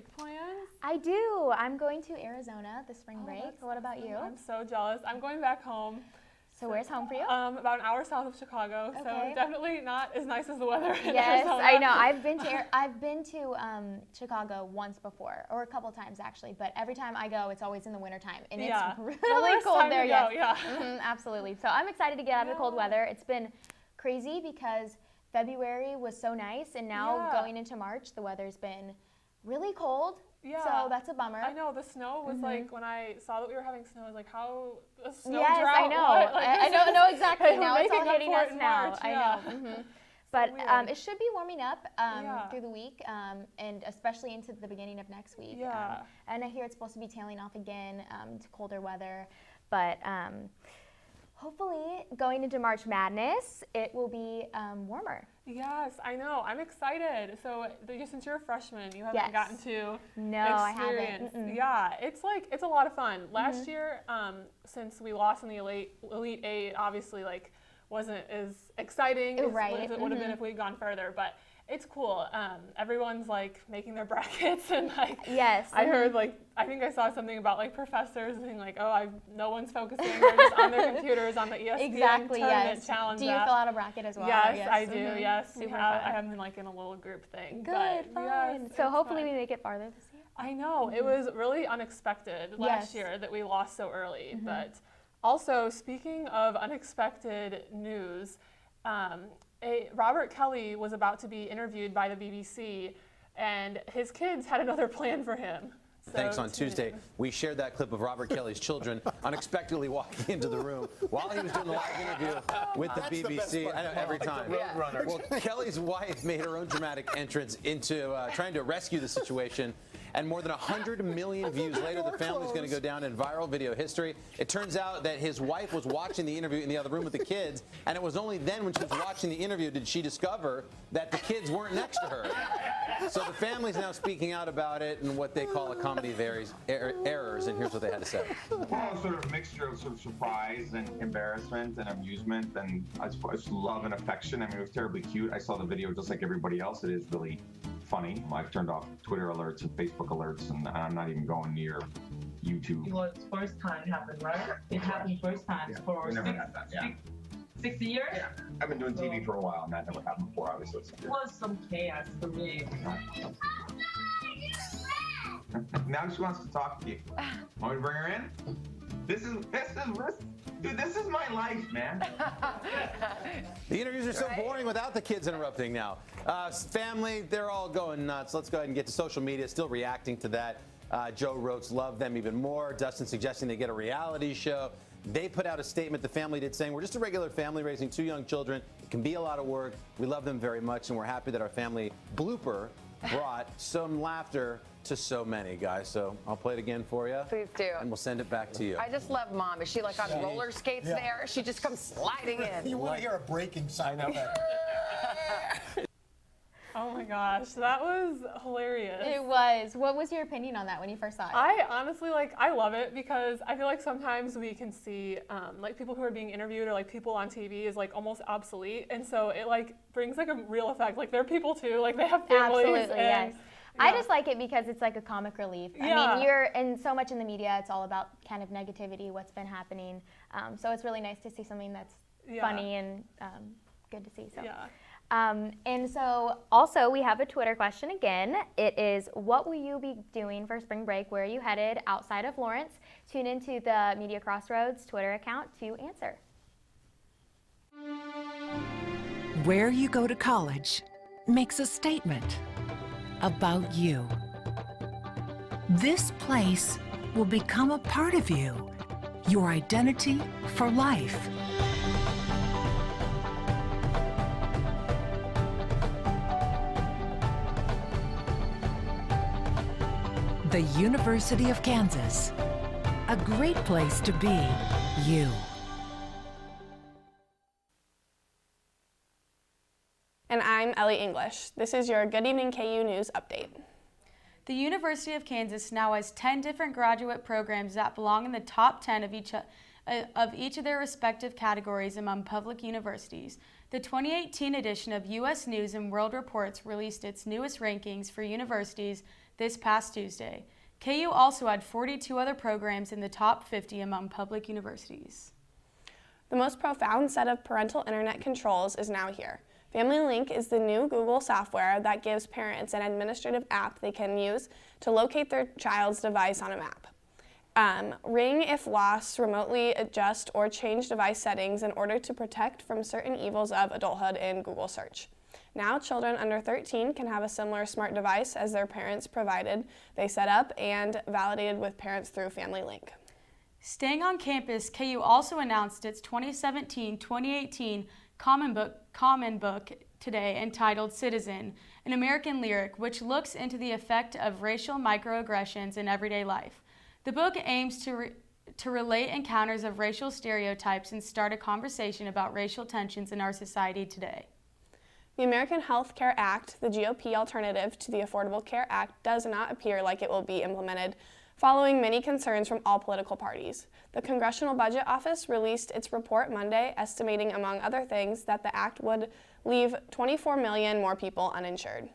break plans? I do. I'm going to Arizona this spring break. What about you? I'm so jealous. I'm going back home. So where's home for you? About an hour south of Chicago, so definitely not as nice as the weather in Yes, Arizona. I know. I've been to Chicago once before, or a couple times actually, but every time I go, it's always in the wintertime, and it's really cold there. Absolutely. So I'm excited to get out of the cold weather. It's been crazy because February was so nice, and now going into March, the weather's been really cold. Yeah. So that's a bummer. I know, the snow was like, when I saw that we were having snow, I was like, how, the snow drought? I know. Like, I know exactly. Now it's all hitting us now. March, I know. But it should be warming up through the week, and especially into the beginning of next week. And I hear it's supposed to be tailing off again to colder weather. But hopefully, going into March Madness, it will be warmer. Yes, I know. I'm excited. So since you're a freshman, you haven't gotten to I haven't. Yeah, it's a lot of fun. Last year, since we lost in the Elite Eight, obviously wasn't as exciting as it would have been if we'd gone further, but it's cool. Everyone's making their brackets and I heard I think I saw something about professors being no one's focusing, they're just on their computers on the ESPN tournament challenge. Do you fill out a bracket as well? Yes, I do. Yes, I have been in a little group thing. Good, fun. Yes, so hopefully we make it farther this year. I know it was really unexpected last year that we lost so early, but also speaking of unexpected news. Robert Kelly was about to be interviewed by the BBC, and his kids had another plan for him. So Thanks. On Tuesday, we shared that clip of Robert Kelly's children unexpectedly walking into the room while he was doing the live interview with the BBC. I know, every time. Well, Kelly's wife made her own dramatic entrance into trying to rescue the situation. And more than 100 million views later, the family's going to go down in viral video history. It turns out that his wife was watching the interview in the other room with the kids, and it was only then when she was watching the interview did she discover that the kids weren't next to her. So the family's now speaking out about it and what they call a comedy of errors, and here's what they had to say. Well, sort of a mixture of sort of surprise and embarrassment and amusement and I suppose love and affection. I mean, it was terribly cute. I saw the video just like everybody else. It is really funny. I've turned off Twitter alerts and Facebook alerts, and I'm not even going near YouTube. It was first time it happened, right? It happened first time for 60 years? Yeah. I've been doing TV for a while, and that never happened before, obviously. It was some chaos for me. Now she wants to talk to you. Want me to bring her in? This is my life, man. The interviews are so boring without the kids interrupting now. Family, they're all going nuts. Let's go ahead and get to social media, still reacting to that. Joe Roats love them even more. Dustin suggesting they get a reality show. They put out a statement, the family did, saying, we're just a regular family raising 2 young children. It can be a lot of work. We love them very much, and we're happy that our family blooper brought some laughter to so many, guys. So I'll play it again for you. Please do. And we'll send it back to you. I just love Mom. Is she on roller skates there? She just comes sliding in. You want to hear a breaking sound. I know. Oh my gosh, that was hilarious. It was. What was your opinion on that when you first saw it? I honestly I love it because I feel like sometimes we can see people who are being interviewed or people on TV is almost obsolete, and so it brings a real effect. They're people too. They have families. Absolutely, yes. Yeah. I just like it because it's a comic relief. I mean, you're in so much in the media. It's all about kind of negativity, what's been happening. So it's really nice to see something that's funny and good to see. So. Yeah. And so also we have a Twitter question again. It is, what will you be doing for spring break? Where are you headed outside of Lawrence? Tune into the Media Crossroads Twitter account to answer. Where you go to college makes a statement about you. This place will become a part of you, your identity for life. The University of Kansas, a great place to be you. And I'm Ellie English. This is your Good Evening KU News Update. The University of Kansas now has 10 different graduate programs that belong in the top 10 of each of their respective categories among public universities. The 2018 edition of U.S. News and World Reports released its newest rankings for universities this past Tuesday. KU also had 42 other programs in the top 50 among public universities. The most profound set of parental internet controls is now here. Family Link is the new Google software that gives parents an administrative app they can use to locate their child's device on a map. Ring if lost, remotely adjust or change device settings in order to protect from certain evils of adulthood in Google search. Now, children under 13 can have a similar smart device as their parents provided they set up and validated with parents through Family Link. Staying on campus, KU also announced its 2017-2018 Common Book today entitled Citizen, an American Lyric, which looks into the effect of racial microaggressions in everyday life. The book aims to relate encounters of racial stereotypes and start a conversation about racial tensions in our society today. The American Health Care Act, the GOP alternative to the Affordable Care Act, does not appear like it will be implemented, following many concerns from all political parties. The Congressional Budget Office released its report Monday, estimating, among other things, that the act would leave 24 million more people uninsured.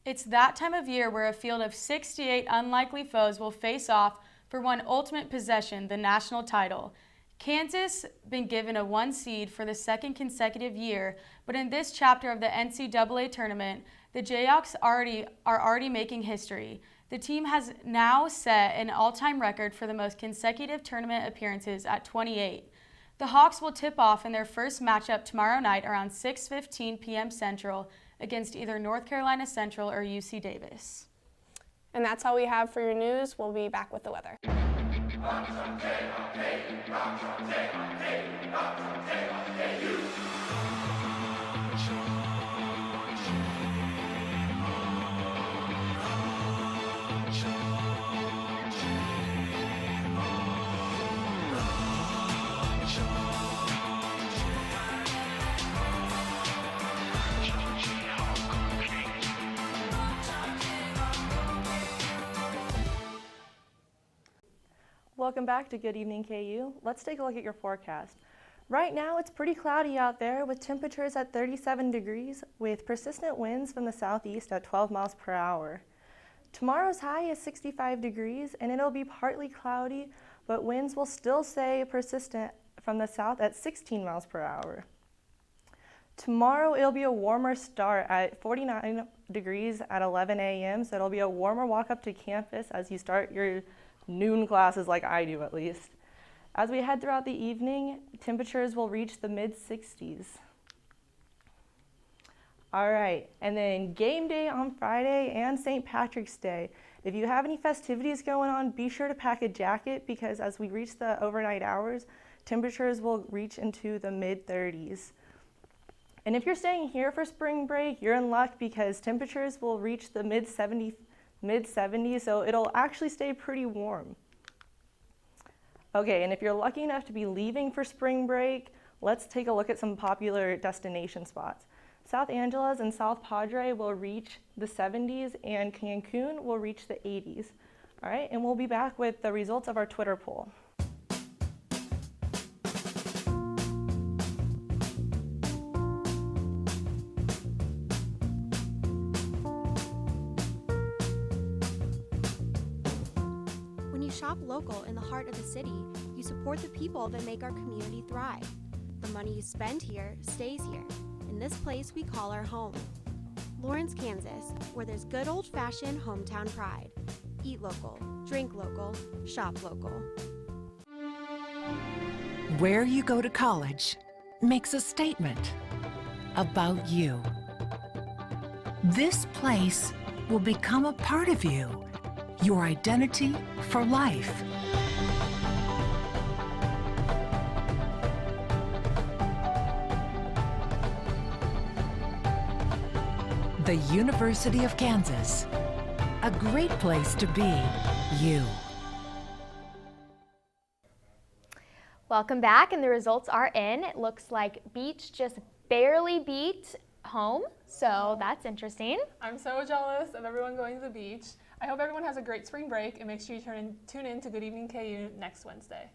It's that time of year where a field of 68 unlikely foes will face off for one ultimate possession, the national title. Kansas been given a 1 seed for the second consecutive year, but in this chapter of the NCAA tournament, the Jayhawks are already making history. The team has now set an all-time record for the most consecutive tournament appearances at 28. The Hawks will tip off in their first matchup tomorrow night around 6:15 p.m. Central against either North Carolina Central or UC Davis. And that's all we have for your news. We'll be back with the weather. Welcome back to Good Evening KU. Let's take a look at your forecast. Right now it's pretty cloudy out there with temperatures at 37 degrees with persistent winds from the southeast at 12 miles per hour. Tomorrow's high is 65 degrees and it'll be partly cloudy, but winds will still stay persistent from the south at 16 miles per hour. Tomorrow it'll be a warmer start at 49 degrees at 11 a.m. So it'll be a warmer walk up to campus as you start your noon classes, like I do at least. As we head throughout the evening, temperatures will reach the mid-60s. All right, and then game day on Friday and St. Patrick's Day. If you have any festivities going on, be sure to pack a jacket because as we reach the overnight hours, temperatures will reach into the mid-30s. And if you're staying here for spring break, you're in luck because temperatures will reach the mid-70s, so it'll actually stay pretty warm. Okay, and if you're lucky enough to be leaving for spring break, let's take a look at some popular destination spots. South Angeles and South Padre will reach the 70s and Cancun will reach the 80s. All right, and we'll be back with the results of our Twitter poll. Shop local in the heart of the city, you support the people that make our community thrive. The money you spend here stays here, in this place we call our home. Lawrence, Kansas, where there's good old-fashioned hometown pride. Eat local, drink local, shop local. Where you go to college makes a statement about you. This place will become a part of you. Your identity for life. The University of Kansas. A great place to be you. Welcome back, and the results are in. It looks like Beach just barely beat home, so that's interesting. I'm so jealous of everyone going to the beach. I hope everyone has a great spring break, and make sure you tune in to Good Evening KU next Wednesday.